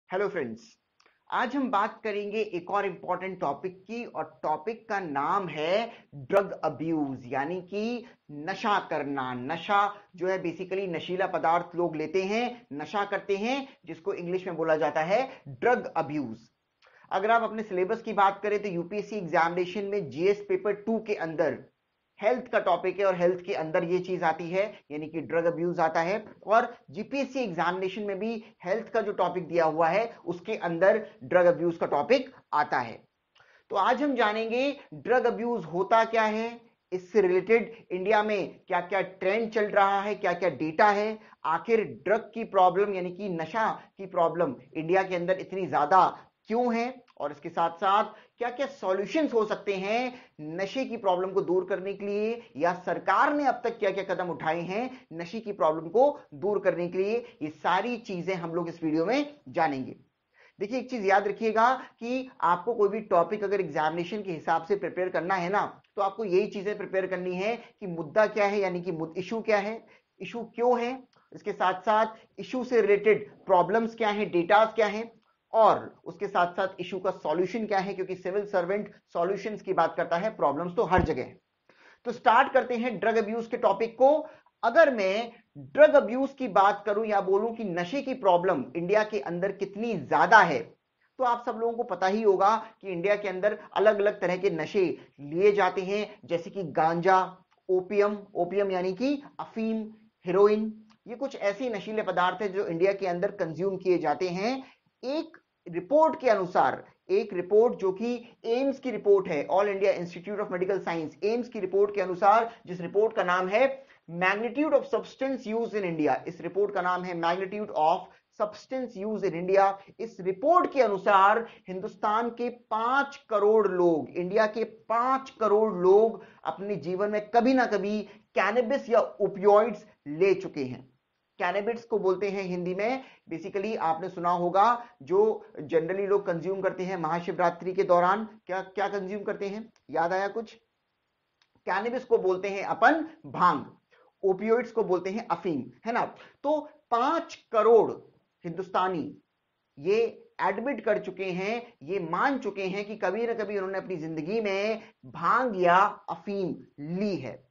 Hello friends. आज हम बात करेंगे एक और इम्पॉर्टेंट टॉपिक की, और टॉपिक का नाम है ड्रग अब्यूज, यानी कि नशा करना। नशा जो है बेसिकली नशीला पदार्थ लोग लेते हैं, नशा करते हैं, जिसको इंग्लिश में बोला जाता है ड्रग अब्यूज। अगर आप अपने सिलेबस की बात करें तो यूपीएससी एग्जामिनेशन में जीएस पेपर 2 के अंदर हेल्थ का टॉपिक है, और हेल्थ के अंदर ये चीज आती है, यानी कि ड्रग अब्यूज आता है। और जीपीएससी एग्जामिनेशन में भी हेल्थ का जो टॉपिक दिया हुआ है उसके अंदर ड्रग अब्यूज का टॉपिक आता है। तो आज हम जानेंगे ड्रग अब्यूज होता क्या है, इससे रिलेटेड इंडिया में क्या क्या ट्रेंड चल रहा है, क्या क्या डेटा है, आखिर ड्रग की प्रॉब्लम यानी कि नशा की प्रॉब्लम इंडिया के अंदर इतनी ज्यादा क्यों है, और इसके साथ साथ क्या क्या सॉल्यूशंस हो सकते हैं नशे की प्रॉब्लम को दूर करने के लिए, या सरकार ने अब तक क्या क्या कदम उठाए हैं नशे की प्रॉब्लम को दूर करने के लिए। ये सारी चीजें हम लोग इस वीडियो में जानेंगे। देखिए, एक चीज याद रखिएगा कि आपको कोई भी टॉपिक अगर एग्जामिनेशन के हिसाब से प्रिपेयर करना है ना, तो आपको यही चीजें प्रिपेयर करनी है कि मुद्दा क्या है, यानी कि इशू क्या है, इशू क्यों है, इसके साथ साथ इशू से रिलेटेड प्रॉब्लम्स क्या है, डेटास क्या है, और उसके साथ साथ इशू का सॉल्यूशन क्या है, क्योंकि सिविल सर्वेंट सॉल्यूशंस की बात करता है, प्रॉब्लम्स तो हर जगह है। तो स्टार्ट करते हैं ड्रग अब्यूज के टॉपिक को। अगर मैं ड्रग अब्यूज की बात करूं या बोलूं कि नशे की प्रॉब्लम इंडिया के अंदर कितनी ज्यादा है, तो आप सब लोगों को पता ही होगा कि इंडिया के अंदर अलग अलग तरह के नशे लिए जाते हैं, जैसे कि गांजा, ओपियम, ओपियम यानी कि अफीम, हेरोइन। ये कुछ ऐसे नशीले पदार्थ हैं जो इंडिया के अंदर कंज्यूम किए जाते हैं। एक रिपोर्ट के अनुसार, एक रिपोर्ट जो कि एम्स की रिपोर्ट है, all India institute of medical science, AIIMS की रिपोर्ट के अनुसार, जिस रिपोर्ट का नाम है magnitude of substance use in India, इस रिपोर्ट का नाम है magnitude of substance use in India. इस रिपोर्ट के अनुसार हिंदुस्तान के 5 करोड़ लोग, इंडिया के 5 करोड़ लोग अपने जीवन में कभी ना कभी कैनबिस या ओपियोइड्स ले चुके हैं। कैनबिस को बोलते हैं हिंदी में, बेसिकली आपने सुना होगा, जो जनरली लोग कंज्यूम करते हैं महाशिवरात्रि के दौरान। क्या क्या कंज्यूम करते हैं, याद आया कुछ? कैनबिस को बोलते हैं अपन भांग, ओपियोइड्स को बोलते हैं अफीम, है ना। तो 5 करोड़ हिंदुस्तानी ये एडमिट कर चुके हैं, ये मान चुके हैं कि कभी ना कभी उन्होंने अपनी जिंदगी में भांग या अफीम ली है।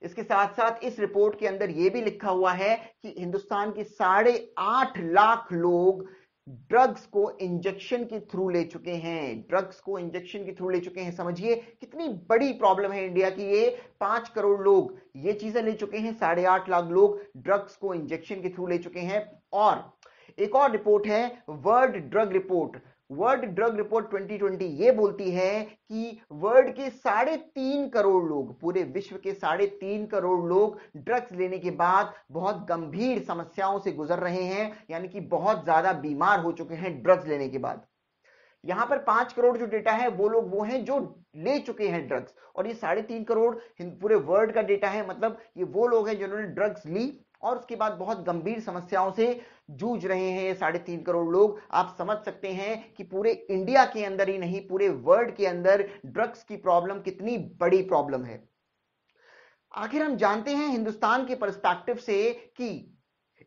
इसके साथ साथ इस रिपोर्ट के अंदर यह भी लिखा हुआ है कि हिंदुस्तान के 8.5 लाख लोग ड्रग्स को इंजेक्शन के थ्रू ले चुके हैं, ड्रग्स को इंजेक्शन के थ्रू ले चुके हैं। समझिए कितनी बड़ी प्रॉब्लम है इंडिया की ये। 5 करोड़ लोग ये चीजें ले चुके हैं, 8.5 लाख लोग ड्रग्स को इंजेक्शन के थ्रू ले चुके हैं। और एक और रिपोर्ट है world drug report, world drug report 2020, ये बोलती है कि वर्ल्ड के 3.5 करोड़ लोग, पूरे विश्व के 3.5 करोड़ लोग ड्रग्स लेने के बाद बहुत गंभीर समस्याओं से गुजर रहे हैं, यानी कि बहुत ज्यादा बीमार हो चुके हैं ड्रग्स लेने के बाद। यहां पर 5 करोड़ जो डेटा है वो लोग वो हैं जो ले चुके हैं ड्रग्स, और ये 3.5 करोड़ पूरे वर्ल्ड का डेटा है, मतलब ये वो लोग हैं जिन्होंने ड्रग्स ली और उसके बाद बहुत गंभीर समस्याओं से जूझ रहे हैं। ये 3.5 करोड़ लोग, आप समझ सकते हैं कि पूरे इंडिया के अंदर ही नहीं, पूरे वर्ल्ड के अंदर ड्रग्स की प्रॉब्लम कितनी बड़ी प्रॉब्लम है। आखिर हम जानते हैं हिंदुस्तान के पर्सपेक्टिव से कि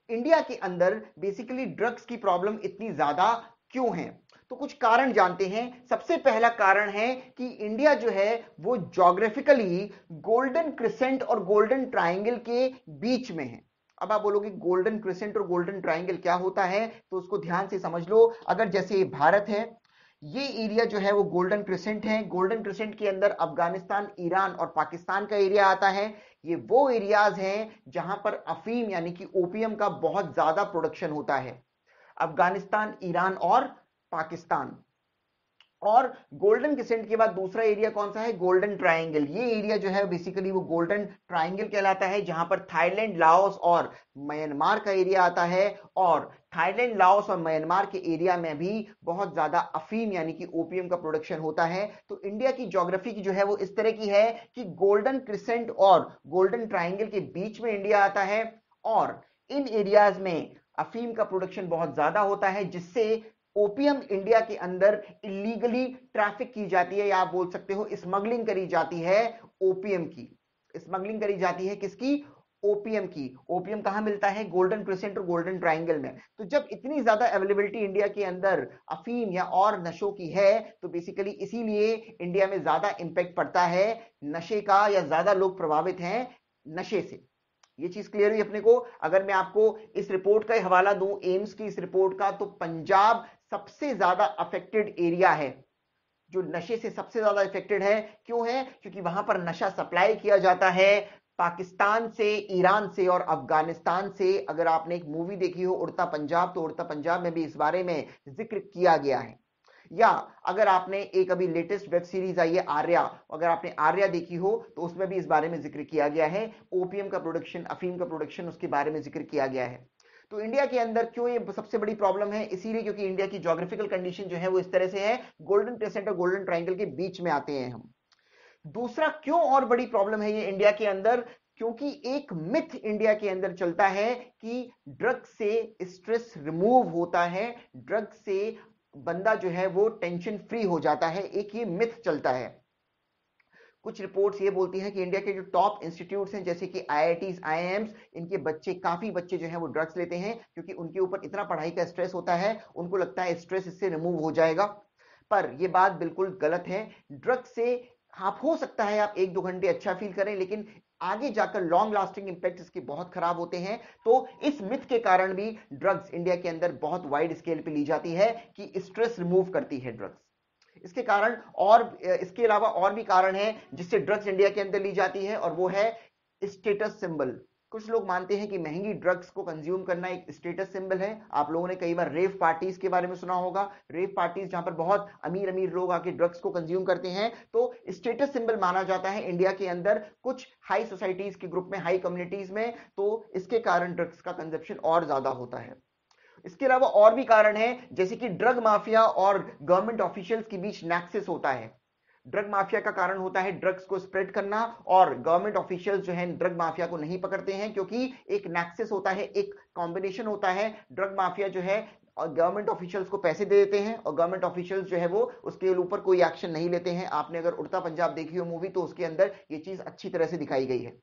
इंडिया के अंदर बेसिकली ड्रग्स की प्रॉब्लम इतनी ज्यादा क्यों है। तो कुछ कारण जानते हैं। सबसे पहला कारण है कि इंडिया जो है वो ज्योग्राफिकली गोल्डन क्रिसेंट और गोल्डन ट्रायंगल के बीच में है। अब आप बोलोगे गोल्डन क्रिसेंट और गोल्डन ट्रायंगल क्या होता है, तो उसको ध्यान से समझ लो। अगर जैसे भारत है, ये एरिया जो है वो गोल्डन क्रिसेंट है, गोल्डन क्रिसेंट के अंदर अफगानिस्तान, ईरान और पाकिस्तान का एरिया आता है। ये वो एरियाज हैं जहां पर अफीम यानी कि ओपियम का बहुत ज्यादा प्रोडक्शन होता है, अफगानिस्तान, ईरान और पाकिस्तान। और गोल्डन क्रिसेंट के बाद दूसरा एरिया कौन सा है, गोल्डन ट्रायंगल। ये एरिया जो है बेसिकली वो गोल्डन ट्रायंगल कहलाता है, जहां पर थाईलैंड, लाओस और म्यांमार का एरिया आता है। और थाईलैंड, लाओस और म्यांमार के एरिया में भी बहुत ज्यादा अफीम यानी कि ओपियम का प्रोडक्शन होता है। तो इंडिया की ज्योग्राफी की जो है वो इस तरह की है कि गोल्डन क्रिसेंट और गोल्डन ट्रायंगल के बीच में इंडिया आता है, और इन एरियाज में अफीम का प्रोडक्शन बहुत ज्यादा होता है, जिससे ओपियम इंडिया के अंदर इलीगली ट्रैफिक की जाती है, या आप बोल सकते हो स्मगलिंग करी जाती है ओपियम की। स्मगलिंग करी जाती है किसकी, ओपीएम की। ओपीएम कहां मिलता है? गोल्डन क्रिसेंट और गोल्डन ट्रायंगल में। तो जब इतनी ज्यादा अवेलेबिलिटी इंडिया के अंदर अफीम या और नशों की है, तो बेसिकली इसीलिए इंडिया में ज्यादा इंपैक्ट पड़ता है नशे का, या ज्यादा लोग प्रभावित हैं नशे से। ये चीज क्लियर हुई अपने को। अगर मैं आपको इस रिपोर्ट का हवाला दूं, एम्स की इस रिपोर्ट का, तो पंजाब सबसे ज्यादा अफेक्टेड एरिया है, जो नशे से सबसे ज्यादा इफेक्टेड है। क्यों है? क्योंकि वहां पर नशा सप्लाई किया जाता है पाकिस्तान से, ईरान से और अफगानिस्तान से। अगर आपने एक मूवी देखी हो उड़ता पंजाब, तो उड़ता पंजाब में भी इस बारे में जिक्र किया गया है। या अगर आपने एक अभी लेटेस्ट वेब सीरीज आई है आर्या, अगर आपने आर्या देखी हो तो उसमें भी इस बारे में जिक्र किया गया है। ओपीएम का प्रोडक्शन, अफीम का प्रोडक्शन, उसके बारे में जिक्र किया गया है। तो इंडिया के अंदर क्यों ये सबसे बड़ी प्रॉब्लम है? इसीलिए क्योंकि इंडिया की ज्योग्राफिकल कंडीशन जो है वो इस तरह से है, गोल्डन क्रिसेंट और गोल्डन ट्रायंगल के बीच में आते हैं हम। दूसरा क्यों और बड़ी प्रॉब्लम है ये इंडिया के अंदर? क्योंकि एक मिथ इंडिया के अंदर चलता है कि ड्रग से स्ट्रेस रिमूव होता है, ड्रग से बंदा जो है वो टेंशन फ्री हो जाता है, एक ये मिथ चलता है। कुछ रिपोर्ट्स ये बोलती हैं कि इंडिया के जो टॉप इंस्टीट्यूट्स हैं जैसे कि आईआईटीज, आईआईएम्स, इनके बच्चे, काफी बच्चे जो हैं वो ड्रग्स लेते हैं क्योंकि उनके ऊपर इतना पढ़ाई का स्ट्रेस होता है, उनको लगता है स्ट्रेस इससे रिमूव हो जाएगा। पर यह बात बिल्कुल गलत है। ड्रग्स से आप, हो सकता है आप 1-2 घंटे अच्छा फील करें, लेकिन आगे जाकर लॉन्ग लास्टिंग इंपैक्ट इसके बहुत खराब होते हैं। तो इस मिथ के कारण भी ड्रग्स इंडिया के अंदर बहुत वाइड स्केल पे ली जाती है कि स्ट्रेस रिमूव करती है ड्रग्स। इसके कारण, और इसके अलावा और भी कारण है जिससे ड्रग्स इंडिया के अंदर ली जाती है, और वो है स्टेटस सिंबल। कुछ लोग मानते हैं कि महंगी ड्रग्स को कंज्यूम करना एक स्टेटस सिंबल है। आप लोगों ने कई बार रेव पार्टीज के बारे में सुना होगा, रेव पार्टीज जहां पर बहुत अमीर अमीर लोग आके ड्रग्स को कंज्यूम करते हैं, तो स्टेटस सिंबल माना जाता है इंडिया के अंदर कुछ हाई सोसाइटीज के ग्रुप में, हाई कम्युनिटीज में। तो इसके कारण ड्रग्स का कंजप्शन और ज्यादा होता है। इसके अलावा और भी कारण है, जैसे कि ड्रग माफिया और गवर्नमेंट ऑफिशियल्स के बीच नेक्सस होता है। ड्रग माफिया का कारण होता है ड्रग्स को स्प्रेड करना, और गवर्नमेंट ऑफिशियल्स जो है ड्रग माफिया को नहीं पकड़ते हैं क्योंकि एक नेक्सस होता है, एक कॉम्बिनेशन होता है। ड्रग माफिया जो है और गवर्नमेंट ऑफिशियल्स को पैसे दे देते हैं, और गवर्नमेंट ऑफिशियल्स जो है वो उसके ऊपर कोई एक्शन नहीं लेते हैं। आपने अगर उड़ता पंजाब देखी हो मूवी, तो उसके अंदर ये चीज अच्छी तरह से दिखाई गई है।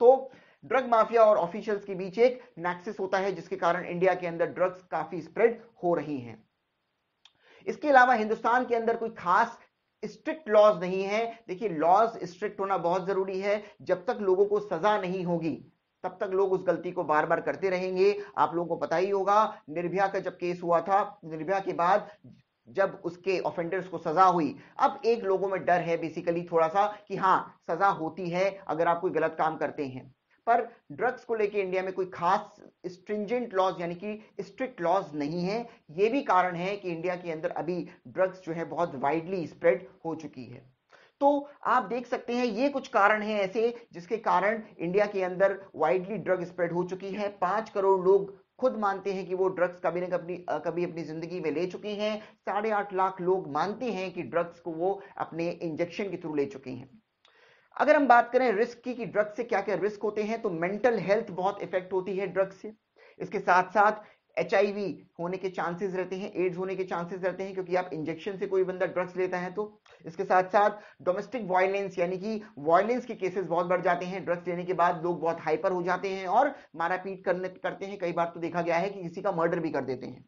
तो ड्रग माफिया और ऑफिशियल्स के बीच एक नेक्सस होता है, जिसके कारण इंडिया के अंदर ड्रग्स काफी स्प्रेड हो रही हैं। इसके अलावा हिंदुस्तान के अंदर कोई खास स्ट्रिक्ट लॉज नहीं है। देखिए, लॉज स्ट्रिक्ट होना बहुत जरूरी है। जब तक लोगों को सजा नहीं होगी, तब तक लोग उस गलती को बार बार करते रहेंगे। आप लोगों को पता ही होगा, निर्भया का जब केस हुआ था, निर्भया के बाद जब उसके ऑफेंडर्स को सजा हुई, अब एक लोगों में डर है बेसिकली थोड़ा सा कि हाँ, सजा होती है अगर आप कोई गलत काम करते हैं। पर ड्रग्स को लेके इंडिया में कोई खास स्ट्रिंजेंट लॉज यानी कि स्ट्रिक्ट लॉज नहीं है। ये भी कारण है कि इंडिया के अंदर अभी ड्रग्स जो है बहुत वाइडली स्प्रेड हो चुकी है। तो आप देख सकते हैं ये कुछ कारण हैं ऐसे जिसके कारण इंडिया के अंदर वाइडली ड्रग स्प्रेड हो चुकी है। 5 करोड़ लोग खुद मानते हैं कि वो ड्रग्स कभी ना कभी अपनी जिंदगी में ले चुके हैं। 8.5 लाख लोग मानते हैं कि ड्रग्स को वो अपने इंजेक्शन के थ्रू ले चुके हैं। अगर हम बात करें रिस्क की कि ड्रग्स से क्या क्या रिस्क होते हैं, तो मेंटल हेल्थ बहुत इफेक्ट होती है ड्रग्स से। इसके साथ साथ एचआईवी होने के चांसेस रहते हैं, एड्स होने के चांसेस रहते हैं, क्योंकि आप इंजेक्शन से कोई बंदा ड्रग्स लेता है तो। इसके साथ साथ डोमेस्टिक वायलेंस यानी कि वायलेंस के केसेस बहुत बढ़ जाते हैं। ड्रग्स लेने के बाद लोग बहुत हाइपर हो जाते हैं और मारापीट करते हैं। कई बार तो देखा गया है कि किसी का मर्डर भी कर देते हैं।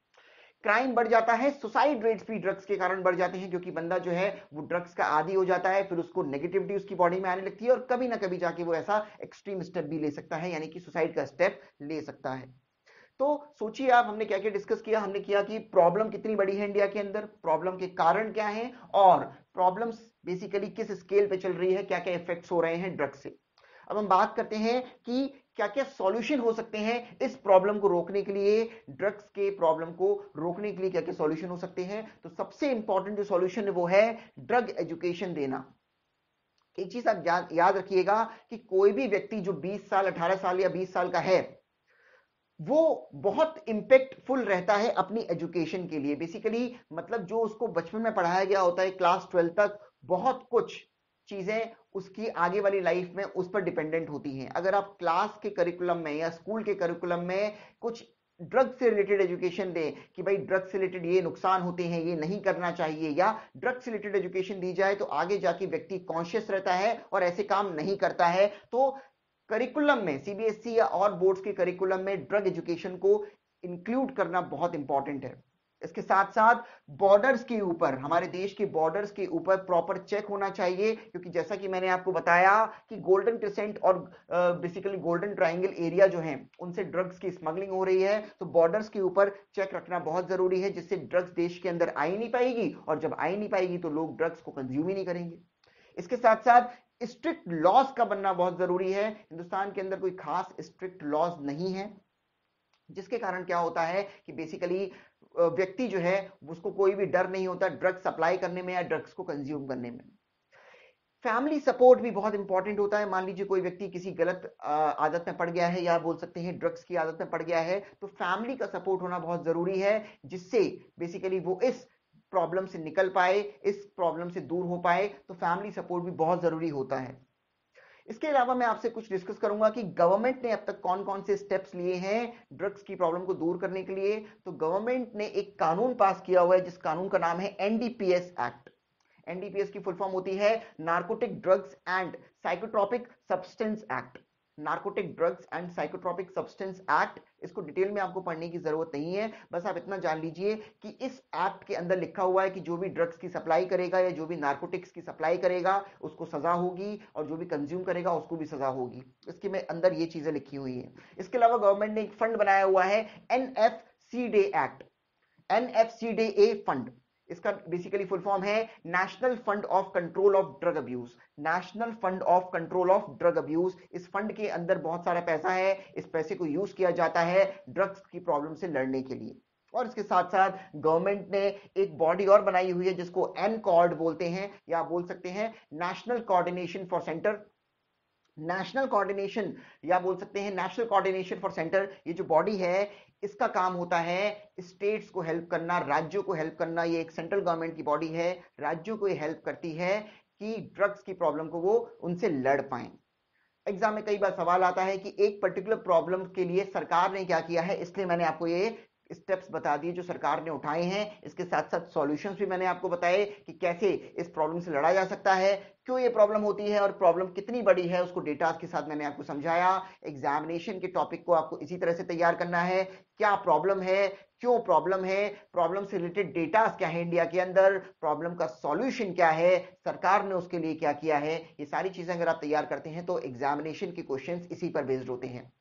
क्राइम बढ़ जाता है, सुसाइड रेट्स भी ड्रग्स के कारण बढ़ जाते हैं, क्योंकि बंदा जो है वो ड्रग्स का आदी हो जाता है, फिर उसको नेगेटिविटी उसकी बॉडी में आने लगती है, और कभी ना कभी जाके वो ऐसा एक्सट्रीम स्टेप भी ले सकता है, यानी कि सुसाइड का स्टेप ले सकता है। तो सोचिए आप, हमने क्या क्या डिस्कस किया। हमने किया कि प्रॉब्लम कितनी बड़ी है इंडिया के अंदर, प्रॉब्लम के कारण क्या है, और प्रॉब्लम्स बेसिकली किस स्केल पे चल रही है, क्या क्या इफेक्ट्स हो रहे हैं ड्रग्स से। अब हम बात करते हैं कि क्या क्या सॉल्यूशन हो सकते हैं इस प्रॉब्लम को रोकने के लिए, ड्रग्स के प्रॉब्लम को रोकने के लिए क्या क्या सॉल्यूशन हो सकते हैं। तो सबसे इंपॉर्टेंट जो सॉल्यूशन है वो है ड्रग एजुकेशन देना। एक चीज आप याद रखिएगा कि कोई भी व्यक्ति जो 20 साल, 18 साल या 20 साल का है, वो बहुत इंपैक्टफुल रहता है अपनी एजुकेशन के लिए। बेसिकली मतलब जो उसको बचपन में पढ़ाया गया होता है क्लास 12 तक, बहुत कुछ चीजें उसकी आगे वाली लाइफ में उस पर डिपेंडेंट होती हैं। अगर आप क्लास के करिकुलम में या स्कूल के करिकुलम में कुछ ड्रग से रिलेटेड एजुकेशन दें कि भाई ड्रग से रिलेटेड ये नुकसान होते हैं, ये नहीं करना चाहिए, या ड्रग से रिलेटेड एजुकेशन दी जाए, तो आगे जाके व्यक्ति कॉन्शियस रहता है और ऐसे काम नहीं करता है। तो करिकुलम में, सीबीएसई या और बोर्ड्स के करिकुलम में ड्रग एजुकेशन को इंक्लूड करना बहुत इंपॉर्टेंट है। इसके साथ साथ बॉर्डर्स के ऊपर, हमारे देश के बॉर्डर्स के ऊपर प्रॉपर चेक होना चाहिए, क्योंकि जैसा कि मैंने आपको बताया कि गोल्डन क्रिसेंट और बेसिकली गोल्डन ट्रायंगल एरिया जो है उनसे ड्रग्स की स्मगलिंग हो रही है, तो बॉर्डर्स के ऊपर चेक रखना बहुत जरूरी है, जिससे ड्रग्स देश के अंदर आ ही नहीं पाएगी, और जब आ ही नहीं पाएगी तो लोग ड्रग्स को कंज्यूम ही नहीं करेंगे। इसके साथ साथ स्ट्रिक्ट लॉज का बनना बहुत जरूरी है। हिंदुस्तान के अंदर कोई खास स्ट्रिक्ट लॉज नहीं है, जिसके कारण क्या होता है कि बेसिकली व्यक्ति जो है उसको कोई भी डर नहीं होता ड्रग्स सप्लाई करने में या ड्रग्स को कंज्यूम करने में। फैमिली सपोर्ट भी बहुत इंपॉर्टेंट होता है। मान लीजिए कोई व्यक्ति किसी गलत आदत में पड़ गया है, या बोल सकते हैं ड्रग्स की आदत में पड़ गया है, तो फैमिली का सपोर्ट होना बहुत जरूरी है, जिससे बेसिकली वो इस प्रॉब्लम से निकल पाए, इस प्रॉब्लम से दूर हो पाए। तो फैमिली सपोर्ट भी बहुत जरूरी होता है। इसके अलावा मैं आपसे कुछ डिस्कस करूंगा कि गवर्नमेंट ने अब तक कौन कौन से स्टेप्स लिए हैं ड्रग्स की प्रॉब्लम को दूर करने के लिए। तो गवर्नमेंट ने एक कानून पास किया हुआ है, जिस कानून का नाम है एनडीपीएस एक्ट। एनडीपीएस की फुल फॉर्म होती है narcotic drugs and psychotropic substance act. Narcotic drugs and psychotropic substance act, इसको डिटेल में आपको पढ़ने की जरूरत नहीं है, बस आप इतना जान लीजिए कि इस एक्ट के अंदर लिखा हुआ है कि जो भी ड्रग्स की सप्लाई करेगा या जो भी नार्कोटिक्स की सप्लाई करेगा उसको सजा होगी, और जो भी कंज्यूम करेगा उसको भी सजा होगी। इसके में अंदर ये चीजें लिखी हुई है। इसके अलावा गवर्नमेंट ने एक फंड बनाया हुआ है एनएफसीडे एक्ट, एनएफसीडे फंड। इसका बेसिकली फुल फॉर्म है national fund of control of drug abuse. National fund of control of drug abuse, इस फंड के अंदर बहुत सारा पैसा है, इस पैसे को यूज किया जाता है ड्रग्स की प्रॉब्लम से लड़ने के लिए। और इसके साथ साथ गवर्नमेंट ने एक बॉडी और बनाई हुई है जिसको एनकॉर्ड बोलते हैं, या बोल सकते हैं national coordination for centre, national coordination, या बोल सकते हैं नेशनल कोऑर्डिनेशन फॉर सेंटर। ये जो बॉडी है इसका काम होता है स्टेट्स को हेल्प करना, राज्यों को हेल्प करना। ये एक सेंट्रल गवर्नमेंट की बॉडी है, राज्यों को ये हेल्प करती है कि ड्रग्स की प्रॉब्लम को वो उनसे लड़ पाए। एग्जाम में कई बार सवाल आता है कि एक पर्टिकुलर प्रॉब्लम के लिए सरकार ने क्या किया है, इसलिए मैंने आपको ये स्टेप्स बता दिए जो सरकार ने उठाए हैं। इसके साथ साथ सॉल्यूशंस भी मैंने आपको बताए कि कैसे इस प्रॉब्लम से लड़ा जा सकता है, क्यों ये प्रॉब्लम होती है और प्रॉब्लम कितनी बड़ी है, उसको डेटा के साथ मैंने आपको समझाया। एग्जामिनेशन के टॉपिक को आपको इसी तरह से तैयार करना है, क्या प्रॉब्लम है, क्यों प्रॉब्लम है, प्रॉब्लम से रिलेटेड डेटा क्या है इंडिया के अंदर, प्रॉब्लम का सॉल्यूशन क्या है, सरकार ने उसके लिए क्या किया है। ये सारी चीजें अगर आप तैयार करते हैं तो एग्जामिनेशन के क्वेश्चंस इसी पर बेस्ड होते हैं।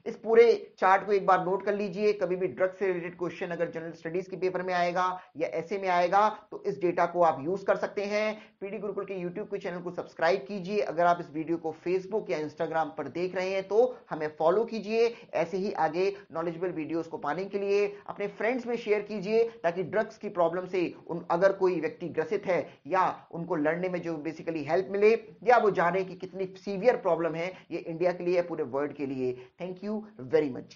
इस पूरे चार्ट को एक बार नोट कर लीजिए। कभी भी ड्रग से रिलेटेड क्वेश्चन अगर जनरल स्टडीज के पेपर में आएगा या ऐसे में आएगा तो इस डेटा को आप यूज कर सकते हैं। पीडी गुरुकुल के यूट्यूब के चैनल को सब्सक्राइब कीजिए। अगर आप इस वीडियो को फेसबुक या इंस्टाग्राम पर देख रहे हैं तो हमें फॉलो कीजिए। ऐसे ही आगे नॉलेजेबल वीडियोस को पाने के लिए अपने फ्रेंड्स में शेयर कीजिए, ताकि ड्रग्स की प्रॉब्लम से अगर कोई व्यक्ति ग्रसित है या उनको लड़ने में जो बेसिकली हेल्प मिले, या वो जाने कि कितनी सीवियर प्रॉब्लम है ये इंडिया के लिए, पूरे वर्ल्ड के लिए। Thank you very much.